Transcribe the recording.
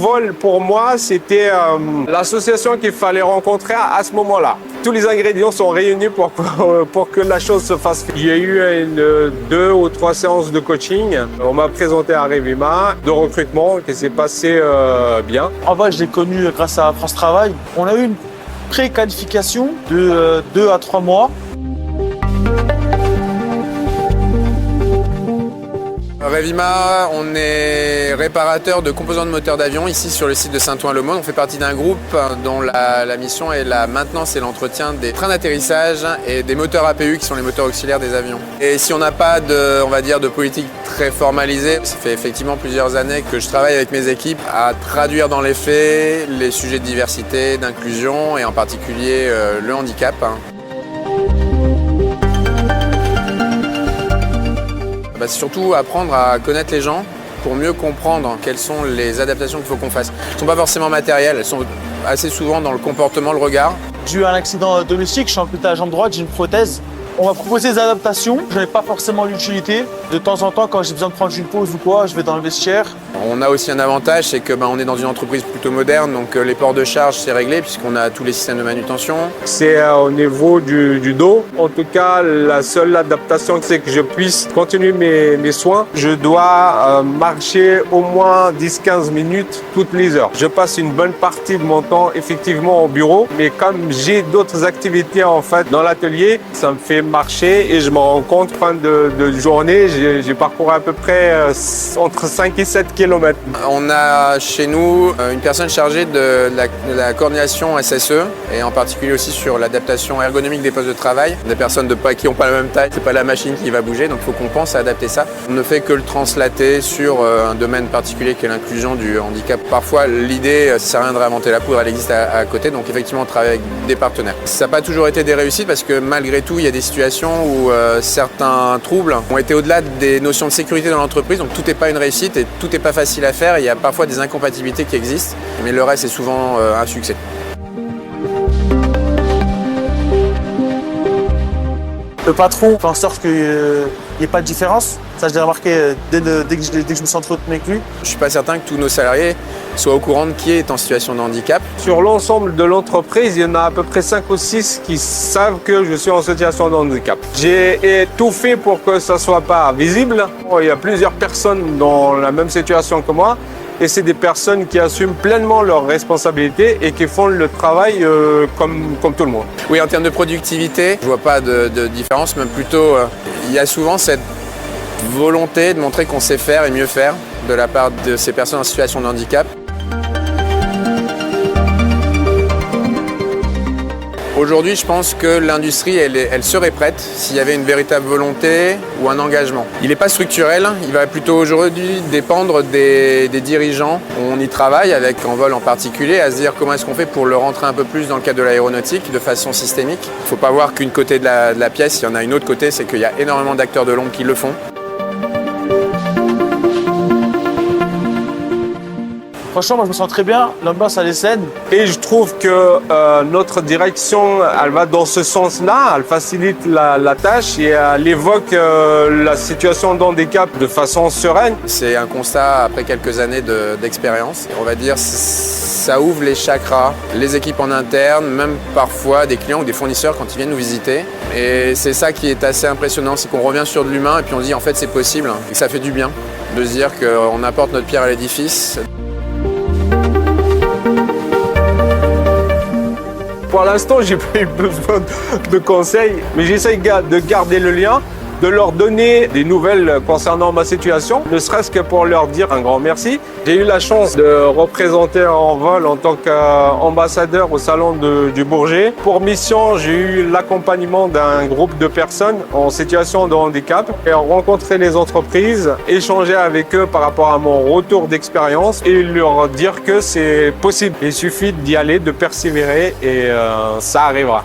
vol, pour moi, c'était l'association qu'il fallait rencontrer à ce moment-là. Tous les ingrédients sont réunis pour que la chose se fasse. Il y a eu 2 ou 3 séances de coaching. On m'a présenté à Revima, de recrutement qui s'est passé bien. En vol, je l'ai connu grâce à France Travail. On a eu une pré-qualification de 2 à 3 mois. Revima, on est réparateur de composants de moteurs d'avion ici sur le site de Saint-Ouen-l'Aumône. On fait partie d'un groupe dont la mission est la maintenance et l'entretien des trains d'atterrissage et des moteurs APU qui sont les moteurs auxiliaires des avions. Et si on n'a pas de politique très formalisée, ça fait effectivement plusieurs années que je travaille avec mes équipes à traduire dans les faits les sujets de diversité, d'inclusion et en particulier le handicap. C'est surtout apprendre à connaître les gens pour mieux comprendre quelles sont les adaptations qu'il faut qu'on fasse. Elles ne sont pas forcément matérielles, elles sont assez souvent dans le comportement, le regard. J'ai eu un accident domestique, je suis amputé à la jambe droite, j'ai une prothèse. On m'a proposé des adaptations, je n'avais pas forcément l'utilité. De temps en temps, quand j'ai besoin de prendre une pause ou quoi, je vais dans le vestiaire. On a aussi un avantage, c'est que on est dans une entreprise plutôt moderne, donc les ports de charge c'est réglé puisqu'on a tous les systèmes de manutention. C'est au niveau du dos. En tout cas, la seule adaptation, c'est que je puisse continuer mes soins. Je dois marcher au moins 10-15 minutes toutes les heures. Je passe une bonne partie de mon temps effectivement au bureau, mais comme j'ai d'autres activités en fait dans l'atelier, ça me fait marcher et je me rends compte fin de journée, j'ai parcouru à peu près entre 5 et 7 km. On a chez nous une personne chargée de la coordination SSE et en particulier aussi sur l'adaptation ergonomique des postes de travail. Des personnes qui n'ont pas la même taille, c'est pas la machine qui va bouger, donc il faut qu'on pense à adapter ça. On ne fait que le translater sur un domaine particulier qui est l'inclusion du handicap. Parfois l'idée, ça sert à rien de réinventer la poudre, elle existe à côté, donc effectivement on travaille avec des partenaires. Ça n'a pas toujours été des réussites parce que malgré tout il y a des situations où certains troubles ont été au-delà des notions de sécurité dans l'entreprise, donc tout n'est pas une réussite et tout n'est pas facile à faire, il y a parfois des incompatibilités qui existent, mais le reste est souvent un succès. Le patron fait en sorte qu'il n'y ait pas de différence. Ça, je l'ai remarqué dès que je me suis entretenu avec lui. Je ne suis pas certain que tous nos salariés soient au courant de qui est en situation de handicap. Sur l'ensemble de l'entreprise, il y en a à peu près 5 ou 6 qui savent que je suis en situation de handicap. J'ai tout fait pour que ça ne soit pas visible. Il y a plusieurs personnes dans la même situation que moi. Et c'est des personnes qui assument pleinement leurs responsabilités et qui font le travail comme tout le monde. Oui, en termes de productivité, je ne vois pas de différence, mais plutôt, il y a souvent cette volonté de montrer qu'on sait faire et mieux faire de la part de ces personnes en situation de handicap. Aujourd'hui, je pense que l'industrie, elle serait prête s'il y avait une véritable volonté ou un engagement. Il n'est pas structurel, il va plutôt aujourd'hui dépendre des dirigeants. On y travaille, avec Envol en particulier, à se dire comment est-ce qu'on fait pour le rentrer un peu plus dans le cadre de l'aéronautique de façon systémique. Il ne faut pas voir qu'une côté de la pièce, il y en a une autre côté, c'est qu'il y a énormément d'acteurs de l'ombre qui le font. Franchement, moi je me sens très bien, l'ambiance elle est saine. Et je trouve que notre direction, elle va dans ce sens-là, elle facilite la tâche et elle évoque la situation de handicap de façon sereine. C'est un constat après quelques années d'expérience. On va dire ça ouvre les chakras, les équipes en interne, même parfois des clients ou des fournisseurs quand ils viennent nous visiter. Et c'est ça qui est assez impressionnant, c'est qu'on revient sur de l'humain et puis on se dit en fait c'est possible et que ça fait du bien de se dire qu'on apporte notre pierre à l'édifice. Pour l'instant, j'ai pas eu besoin de conseils, mais j'essaye de garder le lien, de leur donner des nouvelles concernant ma situation, ne serait-ce que pour leur dire un grand merci. J'ai eu la chance de représenter Envol en tant qu'ambassadeur au salon du Bourget. Pour mission, j'ai eu l'accompagnement d'un groupe de personnes en situation de handicap et rencontrer les entreprises, échanger avec eux par rapport à mon retour d'expérience et leur dire que c'est possible. Il suffit d'y aller, de persévérer et ça arrivera.